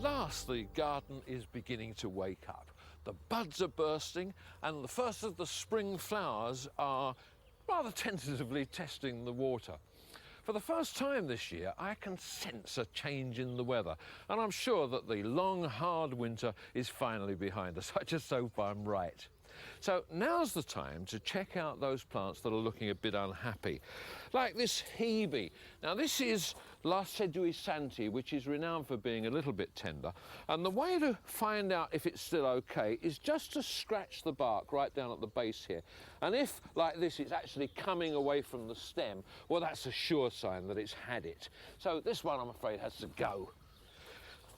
last the garden is beginning to wake up. The buds are bursting and the first of the spring flowers are rather tentatively testing the water. For the first time this year, I can sense a change in the weather, and I'm sure that the long, hard winter is finally behind us. I just hope I'm right. So now's the time to check out those plants that are looking a bit unhappy, like this hebe. Now this is La Seduisanti, which is renowned for being a little bit tender, and the way to find out if it's still okay is just to scratch the bark right down at the base here. And if, like this, it's actually coming away from the stem, well, that's a sure sign that it's had it. So this one, I'm afraid, has to go.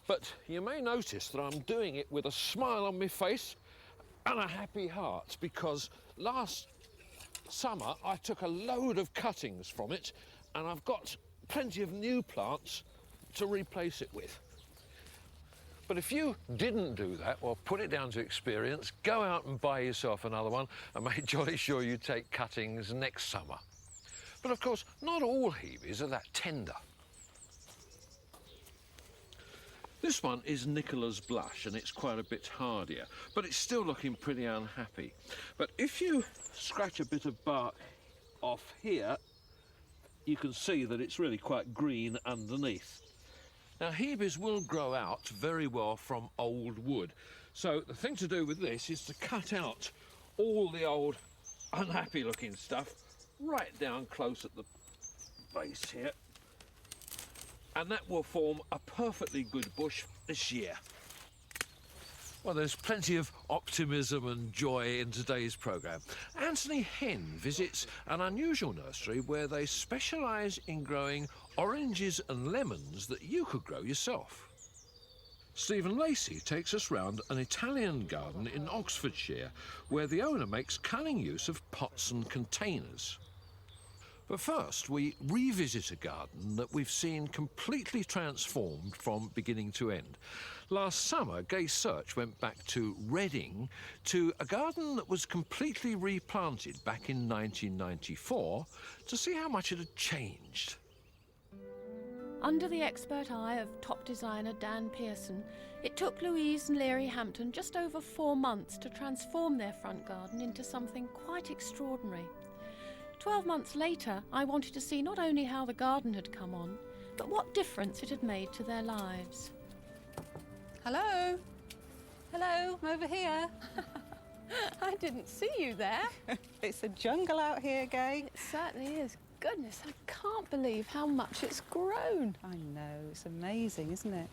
But you may notice that I'm doing it with a smile on my face and a happy heart, because last summer I took a load of cuttings from it and I've got plenty of new plants to replace it with. But if you didn't do that, well, put it down to experience, go out and buy yourself another one and make jolly sure you take cuttings next summer. But of course, not all hebes are that tender. This one is Nicola's Blush, and it's quite a bit hardier, but it's still looking pretty unhappy. But if you scratch a bit of bark off here, you can see that it's really quite green underneath. Now, hebes will grow out very well from old wood, so the thing to do with this is to cut out all the old unhappy looking stuff right down close at the base here. And that will form a perfectly good bush this year. Well, there's plenty of optimism and joy in today's programme. Anthony Henn visits an unusual nursery where they specialise in growing oranges and lemons that you could grow yourself. Stephen Lacey takes us round an Italian garden in Oxfordshire where the owner makes cunning use of pots and containers. But first, we revisit a garden that we've seen completely transformed from beginning to end. Last summer, Gay Search went back to Reading, to a garden that was completely replanted back in 1994 to see how much it had changed. Under the expert eye of top designer Dan Pearson, it took Louise and Geoff Hamilton just over 4 months to transform their front garden into something quite extraordinary. 12 months later, I wanted to see not only how the garden had come on, but what difference it had made to their lives. Hello? Hello, I'm over here. I didn't see you there. It's a jungle out here, Gay. It certainly is. Goodness, I can't believe how much it's grown. I know, it's amazing, isn't it?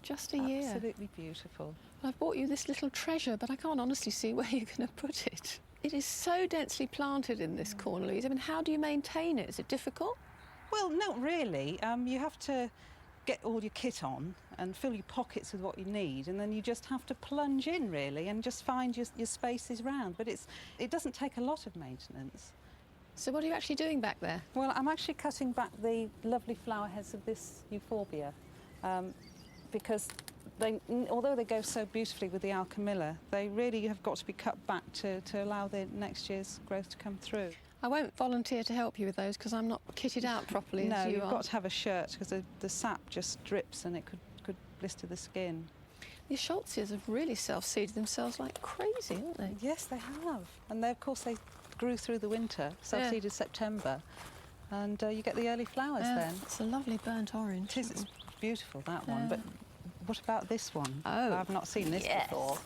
Just a year. Absolutely beautiful. I've bought you this little treasure, but I can't honestly see where you're going to put it. It is so densely planted in this corner, Louise. I mean, how do you maintain it? Is it difficult? Well, not really. You have to get all your kit on and fill your pockets with what you need, and then you just have to plunge in, really, and just find your spaces round. But it doesn't take a lot of maintenance. So what are you actually doing back there? Well, I'm actually cutting back the lovely flower heads of this euphorbia, because although they go so beautifully with the alchemilla, they really have got to be cut back to allow the next year's growth to come through. I won't volunteer to help you with those because I'm not kitted out properly No, as you you've are. got to have a shirt because the sap just drips and it could blister the skin. The Schultzes have really self-seeded themselves like crazy, haven't they? Yes, they have. And they, of course, they grew through the winter, self-seeded September, and you get the early flowers then. It's a lovely burnt orange. It is, it's beautiful, that one, but what about this one? Oh, I've not seen this before.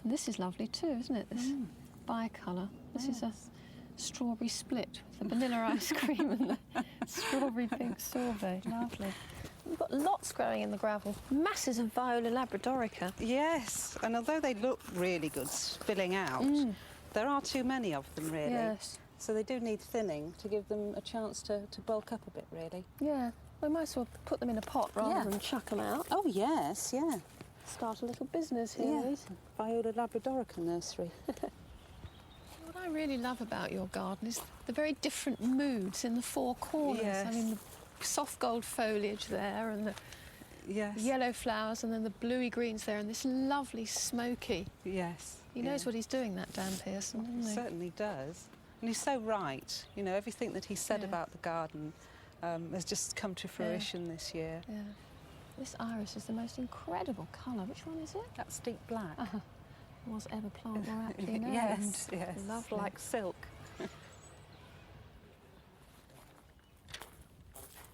This is lovely too, isn't it? This bicolour. This is a strawberry split with the vanilla ice cream and the strawberry pink sorbet. Lovely. We've got lots growing in the gravel. Masses of Viola labradorica. Yes, and although they look really good spilling out, there are too many of them, really. Yes. So they do need thinning to give them a chance to bulk up a bit, really. Yeah. We might as well put them in a pot rather than chuck them out. Oh, yes, yeah. Start a little business here, Louise. Viola labradorica nursery. What I really love about your garden is the very different moods in the four corners. Yes. I mean, the soft gold foliage there and the yellow flowers and then the bluey greens there and this lovely smoky. Yes. He knows what he's doing, that Dan Pearson, doesn't he? He certainly does. And he's so right. You know, everything that he said about the garden has just come to fruition this year. Yeah. This iris is the most incredible colour. Which one is it? That's deep black. Was ever plant more aptly named? Yes, yes. Lovely. Like silk.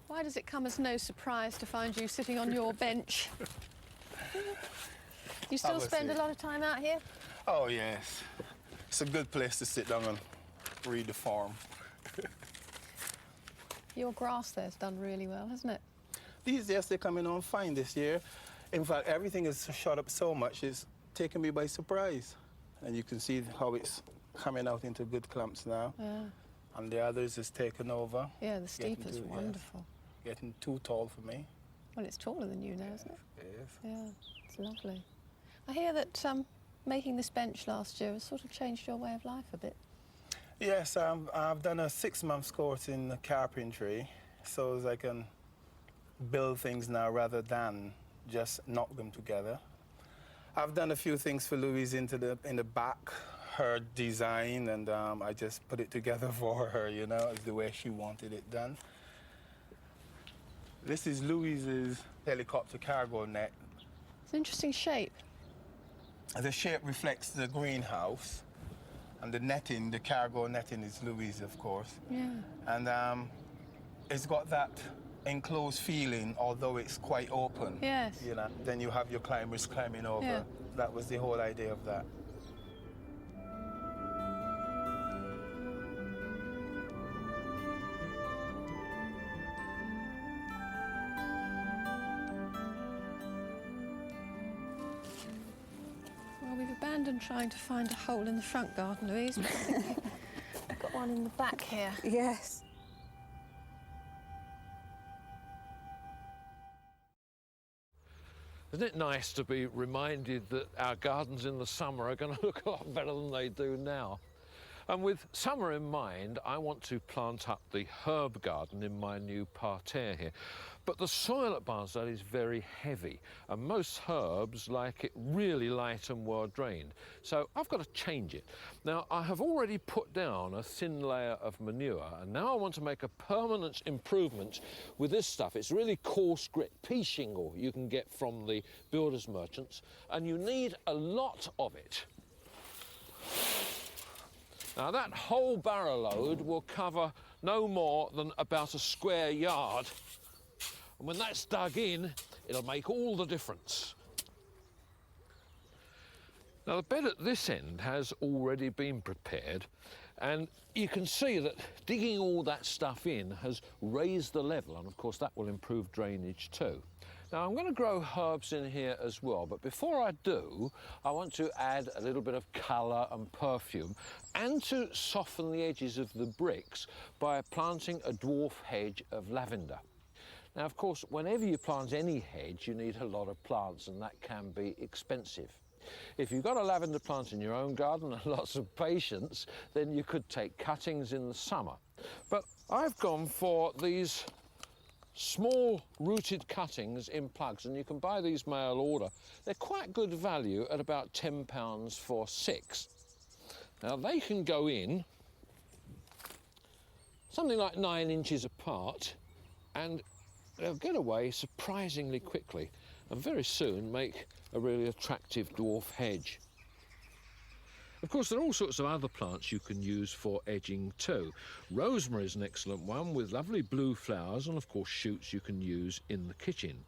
Why does it come as no surprise to find you sitting on your bench? You still spend a lot of time out here? Oh, yes. It's a good place to sit down and read the farm. Your grass there's done really well, hasn't it? These days, they're coming on fine this year. In fact, everything is shot up so much, it's taken me by surprise. And you can see how it's coming out into good clumps now. Yeah. And the others is taken over. Yeah, the steep is wonderful. Yes, getting too tall for me. Well, it's taller than you now, isn't it? Yes. Yeah, it's lovely. I hear that making this bench last year has sort of changed your way of life a bit. Yes, I've done a 6-month course in carpentry, so as I can build things now rather than just knock them together. I've done a few things for Louise in the back, her design, and I just put it together for her, you know, as the way she wanted it done. This is Louise's helicopter cargo net. It's an interesting shape. The shape reflects the greenhouse, and the netting, the cargo netting, is Louise, of course. Yeah. And it's got that enclosed feeling, although it's quite open. Yes. You know, then you have your climbers climbing over. Yeah. That was the whole idea of that. Well, we've abandoned trying to find a hole in the front garden, Louise, but I think we've got one in the back here. Yes. Isn't it nice to be reminded that our gardens in the summer are going to look a lot better than they do now? And with summer in mind, I want to plant up the herb garden in my new parterre here. But the soil at Barnstable is very heavy, and most herbs like it really light and well drained. So I've got to change it. Now, I have already put down a thin layer of manure, and now I want to make a permanent improvement with this stuff. It's really coarse grit pea shingle you can get from the builders merchants, and you need a lot of it. Now, that whole barrow load will cover no more than about a square yard. And when that's dug in, it'll make all the difference. Now, the bed at this end has already been prepared, and you can see that digging all that stuff in has raised the level, and of course that will improve drainage too. Now, I'm going to grow herbs in here as well, but before I do, I want to add a little bit of colour and perfume, and to soften the edges of the bricks by planting a dwarf hedge of lavender. Now, of course, whenever you plant any hedge, you need a lot of plants, and that can be expensive. If you've got a lavender plant in your own garden and lots of patience, then you could take cuttings in the summer. But I've gone for these small rooted cuttings in plugs, and you can buy these mail order. They're quite good value at about £10 for 6. Now, they can go in something like 9 inches apart, and they'll get away surprisingly quickly, and very soon make a really attractive dwarf hedge. Of course, there are all sorts of other plants you can use for edging too. Rosemary is an excellent one with lovely blue flowers, and of course shoots you can use in the kitchen.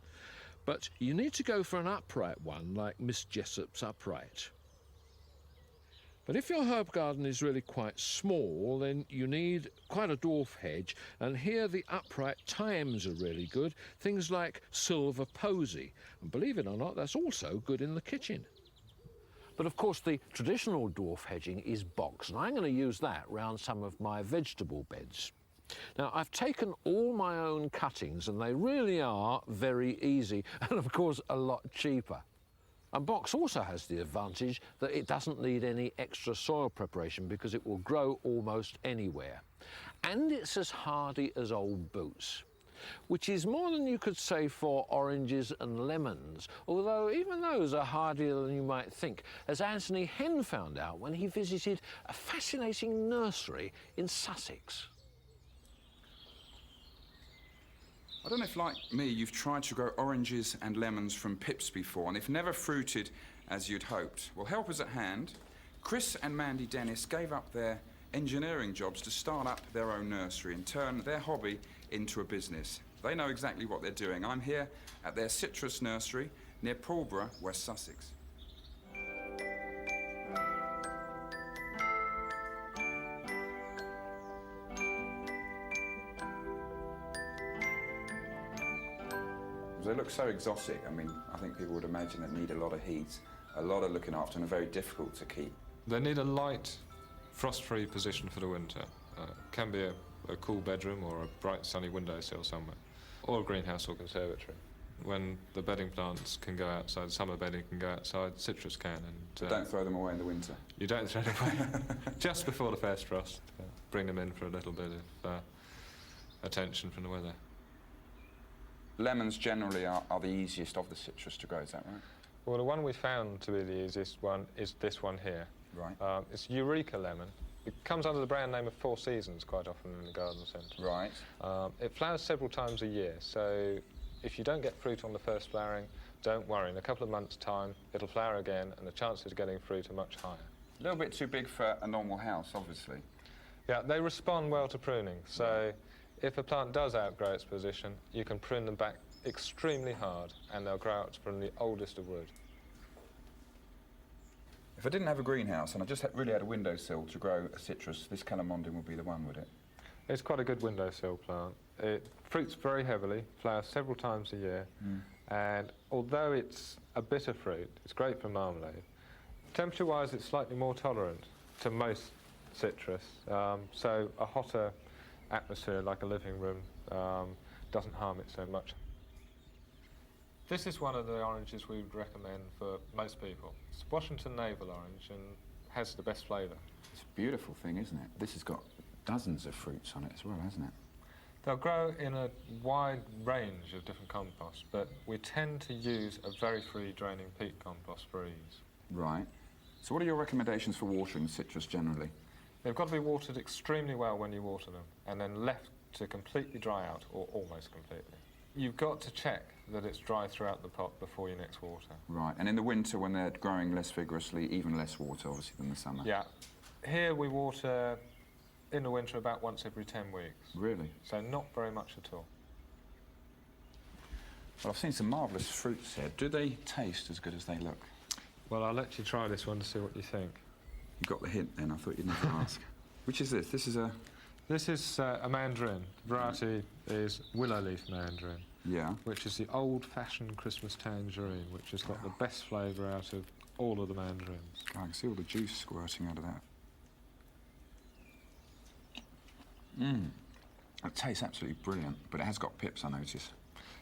But you need to go for an upright one like Miss Jessop's upright. But if your herb garden is really quite small, then you need quite a dwarf hedge, and here the upright thymes are really good, things like silver posy, and believe it or not, that's also good in the kitchen. But of course the traditional dwarf hedging is box, and I'm going to use that round some of my vegetable beds. Now, I've taken all my own cuttings, and they really are very easy, and of course a lot cheaper. And box also has the advantage that it doesn't need any extra soil preparation because it will grow almost anywhere. And it's as hardy as old boots, which is more than you could say for oranges and lemons, although even those are hardier than you might think, as Anthony Henn found out when he visited a fascinating nursery in Sussex. I don't know if, like me, you've tried to grow oranges and lemons from pips before and they've never fruited as you'd hoped. Well, help is at hand. Chris and Mandy Dennis gave up their engineering jobs to start up their own nursery and turn their hobby into a business. They know exactly what they're doing. I'm here at their citrus nursery near Pulborough, West Sussex. They look so exotic. I mean, I think people would imagine they need a lot of heat, a lot of looking after, and are very difficult to keep. They need a light, frost-free position for the winter. Can be a cool bedroom or a bright sunny windowsill somewhere, or a greenhouse or conservatory. When the bedding plants can go outside, summer bedding can go outside, citrus can. And don't throw them away in the winter. You don't throw them away. Just before the first frost, bring them in for a little bit of attention from the weather. Lemons generally are the easiest of the citrus to grow, is that right? Well, the one we found to be the easiest one is this one here. Right. It's Eureka lemon. It comes under the brand name of Four Seasons quite often in the garden centre. Right. It flowers several times a year, so if you don't get fruit on the first flowering, don't worry. In a couple of months' time, it'll flower again, and the chances of getting fruit are much higher. A little bit too big for a normal house, obviously. Yeah, they respond well to pruning, so if a plant does outgrow its position, you can prune them back extremely hard, and they'll grow out from the oldest of wood. If I didn't have a greenhouse and I just really had a windowsill to grow a citrus, this calamondin would be the one, would it? It's quite a good windowsill plant. It fruits very heavily, flowers several times a year, and although it's a bitter fruit, it's great for marmalade. Temperature-wise, it's slightly more tolerant to most citrus, so a hotter atmosphere like a living room doesn't harm it so much. This is one of the oranges we would recommend for most people. It's Washington Navel orange and has the best flavour. It's a beautiful thing, isn't it? This has got dozens of fruits on it as well, hasn't it? They'll grow in a wide range of different composts, but we tend to use a very free draining peat compost for ease. Right. So what are your recommendations for watering citrus generally? They've got to be watered extremely well when you water them, and then left to completely dry out, or almost completely. You've got to check that it's dry throughout the pot before you next water. Right, and in the winter when they're growing less vigorously, even less water obviously than the summer. Yeah. Here we water in the winter about once every 10 weeks. Really? So not very much at all. Well, I've seen some marvellous fruits here. Do they taste as good as they look? Well, I'll let you try this one to see what you think. You got the hint then, I thought you'd never ask. Which is this? This is a... This is a mandarin. The variety is willow leaf mandarin. Yeah. Which is the old-fashioned Christmas tangerine, which has got the best flavour out of all of the mandarins. I can see all the juice squirting out of that. Mmm. It tastes absolutely brilliant, but it has got pips, I notice.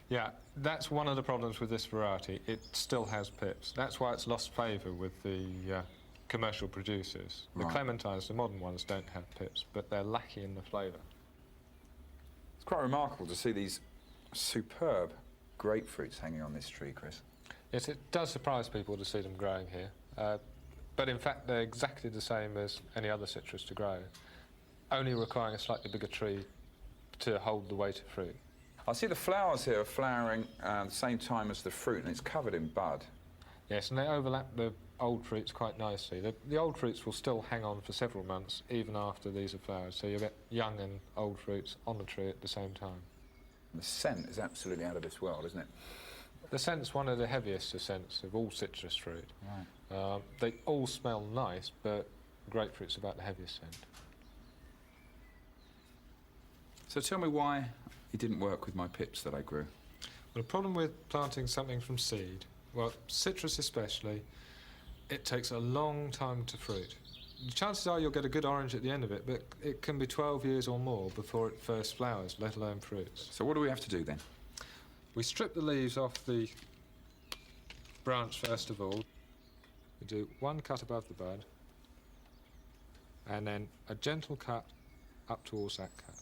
Yeah, that's one of the problems with this variety. It still has pips. That's why it's lost favour with the commercial producers. The clementines, the modern ones, don't have pips, but they're lacking in the flavour. It's quite remarkable to see these superb grapefruits hanging on this tree, Chris. Yes, it does surprise people to see them growing here, but in fact they're exactly the same as any other citrus to grow, only requiring a slightly bigger tree to hold the weight of fruit. I see the flowers here are flowering at the same time as the fruit, and it's covered in bud. Yes, and they overlap the old fruits quite nicely. The old fruits will still hang on for several months, even after these are flowered, so you get young and old fruits on the tree at the same time. The scent is absolutely out of this world, isn't it? The scent's one of the heaviest scents of all citrus fruit. Right. They all smell nice, but grapefruit's about the heaviest scent. So tell me why it didn't work with my pips that I grew. Well, the problem with planting something from seed, well, citrus especially, it takes a long time to fruit. The chances are you'll get a good orange at the end of it, but it can be 12 years or more before it first flowers, let alone fruits. So what do we have to do then? We strip the leaves off the branch first of all. We do one cut above the bud, and then a gentle cut up towards that cut.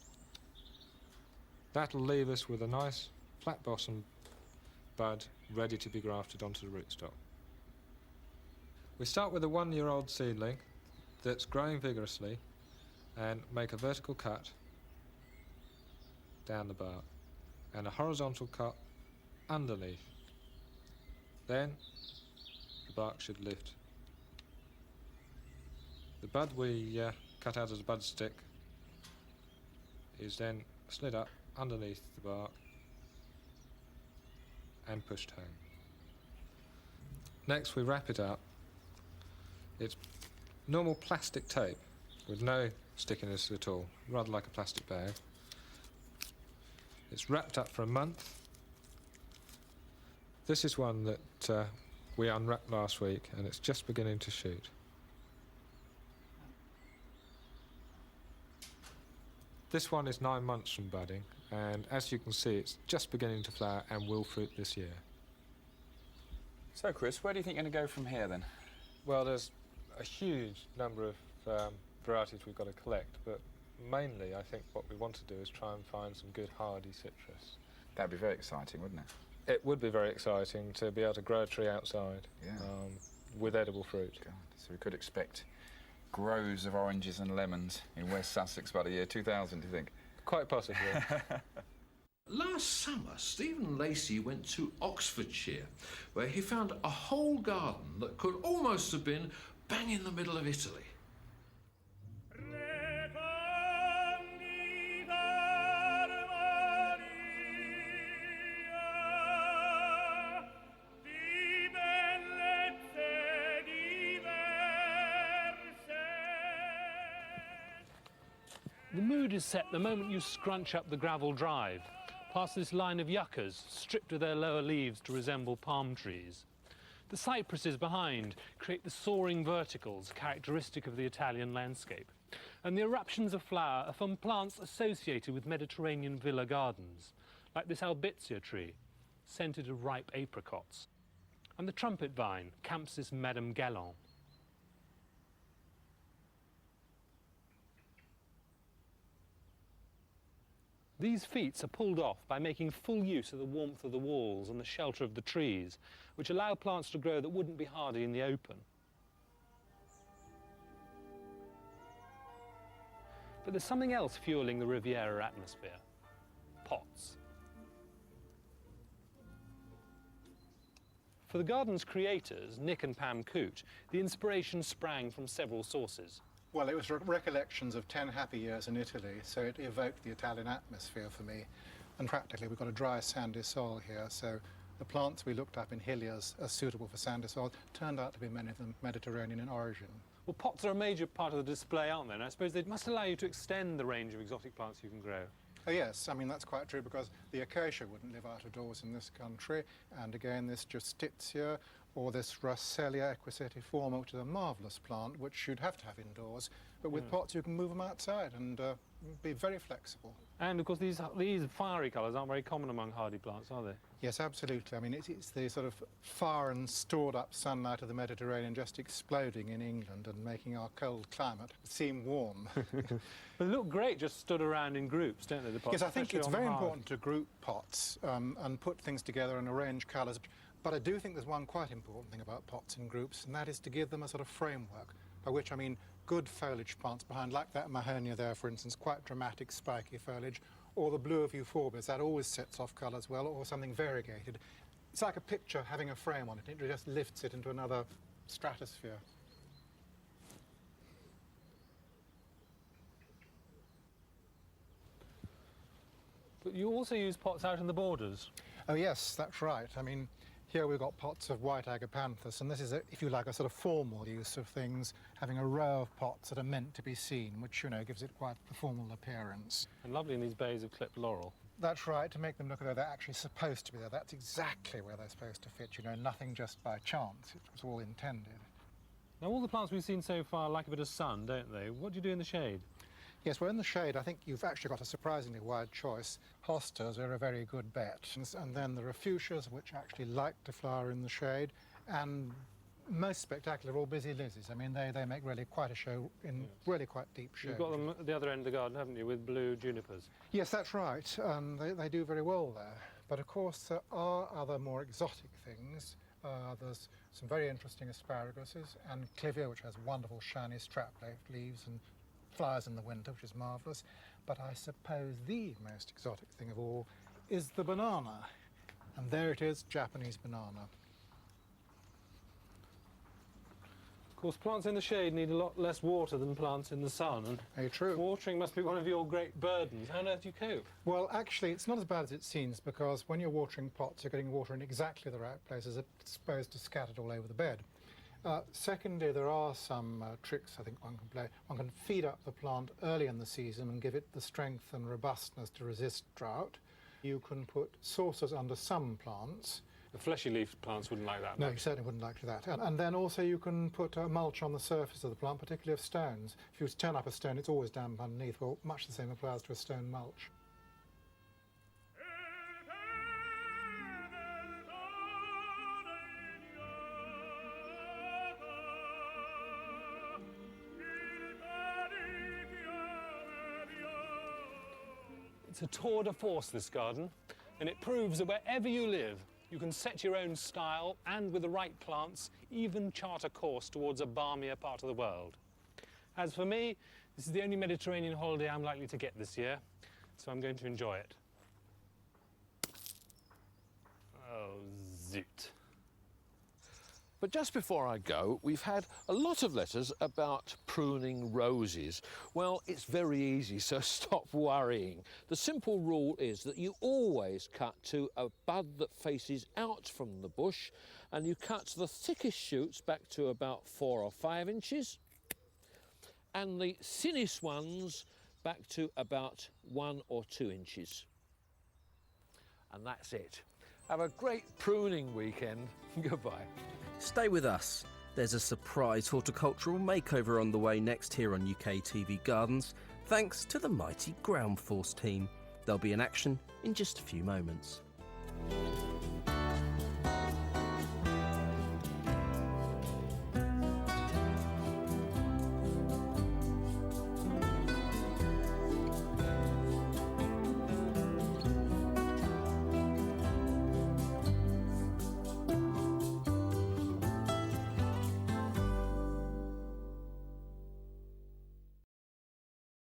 That'll leave us with a nice flat bottom bud ready to be grafted onto the rootstock. We start with a 1-year-old seedling that's growing vigorously and make a vertical cut down the bark. and a horizontal cut underneath. Then the bark should lift. The bud we cut out as a bud stick is then slid up underneath the bark and pushed home. Next we wrap it up. It's normal plastic tape with no stickiness at all, rather like a plastic bag. It's wrapped up for a month. This is one that we unwrapped last week and it's just beginning to shoot. This one is 9 months from budding, and as you can see, it's just beginning to flower and will fruit this year. So, Chris, where do you think you're going to go from here, then? Well, there's a huge number of varieties we've got to collect, but mainly I think what we want to do is try and find some good hardy citrus. That'd be very exciting, wouldn't it? It would be very exciting to be able to grow a tree outside with edible fruit. God, so we could expect groves of oranges and lemons in West Sussex by the year 2000, do you think? Quite possibly. Last summer, Stephen and Lacey went to Oxfordshire, where he found a whole garden that could almost have been bang in the middle of Italy. The mood is set the moment you scrunch up the gravel drive, past this line of yuccas, stripped of their lower leaves to resemble palm trees. The cypresses behind create the soaring verticals characteristic of the Italian landscape, and the eruptions of flower are from plants associated with Mediterranean villa gardens, like this albizia tree, scented of ripe apricots, and the trumpet vine, Campsis Madame Gallant. These feats are pulled off by making full use of the warmth of the walls and the shelter of the trees, which allow plants to grow that wouldn't be hardy in the open. But there's something else fueling the Riviera atmosphere: pots. For the garden's creators, Nick and Anne Coote, the inspiration sprang from several sources. Well, it was recollections of 10 happy years in Italy, so it evoked the Italian atmosphere for me. And practically, we've got a dry, sandy soil here, so the plants we looked up in Hilliers as suitable for sandy soil turned out to be many of them Mediterranean in origin. Well, pots are a major part of the display, aren't they? And I suppose they must allow you to extend the range of exotic plants you can grow. Oh, yes, I mean, that's quite true, because the acacia wouldn't live out of doors in this country, and again, this justitia, or this Russellia equisetiforma, which is a marvellous plant, which you'd have to have indoors, but with pots you can move them outside and be very flexible. And of course these fiery colours aren't very common among hardy plants, are they? Yes, absolutely. I mean, it's the sort of far and stored up sunlight of the Mediterranean just exploding in England and making our cold climate seem warm. But they look great just stood around in groups, don't they, the pots? Yes, I think it's especially very on the important to group pots and put things together and arrange colours. But I do think there's one quite important thing about pots in groups, and that is to give them a sort of framework, by which I mean good foliage plants behind, like that Mahonia there, for instance, quite dramatic, spiky foliage, or the blue of euphorbias, that always sets off colours well, or something variegated. It's like a picture having a frame on it. It just lifts it into another stratosphere. But you also use pots out in the borders. Oh yes, that's right. I mean, here we've got pots of white agapanthus, and this is, if you like, a sort of formal use of things, having a row of pots that are meant to be seen, which, you know, gives it quite the formal appearance. And lovely in these bays of clipped laurel. That's right, to make them look as though they're actually supposed to be there. That's exactly where they're supposed to fit, you know, nothing just by chance. It was all intended. Now, all the plants we've seen so far like a bit of sun, don't they? What do you do in the shade? Yes, well, in the shade, I think you've actually got a surprisingly wide choice. Hostas are a very good bet. And then there are fuchsias, which actually like to flower in the shade. And most spectacular, all busy lizzies. I mean, they make really quite a show in really quite deep shade. You've got them at the other end of the garden, haven't you, with blue junipers? Yes, that's right. They do very well there. But, of course, there are other more exotic things. There's some very interesting asparaguses, and clivia, which has wonderful shiny strap-leafed leaves and flowers in the winter, which is marvellous. But I suppose the most exotic thing of all is the banana. And there it is, Japanese banana. Of course, plants in the shade need a lot less water than plants in the sun, and Very true. watering must be one of your great burdens. How on earth do you cope? Well, actually, it's not as bad as it seems, because when you're watering pots, you're getting water in exactly the right places, as opposed to scattered all over the bed. Secondly, there are some tricks I think one can play. One can feed up the plant early in the season and give it the strength and robustness to resist drought. You can put saucers under some plants. The fleshy-leaf plants wouldn't like that No, much. you certainly wouldn't like that. And then also you can put mulch on the surface of the plant, particularly of stones. If you turn up a stone, it's always damp underneath. Well, much the same applies to a stone mulch. It's a tour de force, this garden, and it proves that wherever you live, you can set your own style and, with the right plants, even chart a course towards a balmier part of the world. As for me, this is the only Mediterranean holiday I'm likely to get this year, so I'm going to enjoy it. Oh, zoot. But just before I go, we've had a lot of letters about pruning roses. Well, it's very easy, so stop worrying. The simple rule is that you always cut to a bud that faces out from the bush, and you cut the thickest shoots back to about 4 or 5 inches, and the thinnest ones back to about 1 or 2 inches. And that's it. Have a great pruning weekend. Goodbye. Stay with us. There's a surprise horticultural makeover on the way next here on UKTV Gardens, thanks to the mighty Ground Force team. They'll be in action in just a few moments.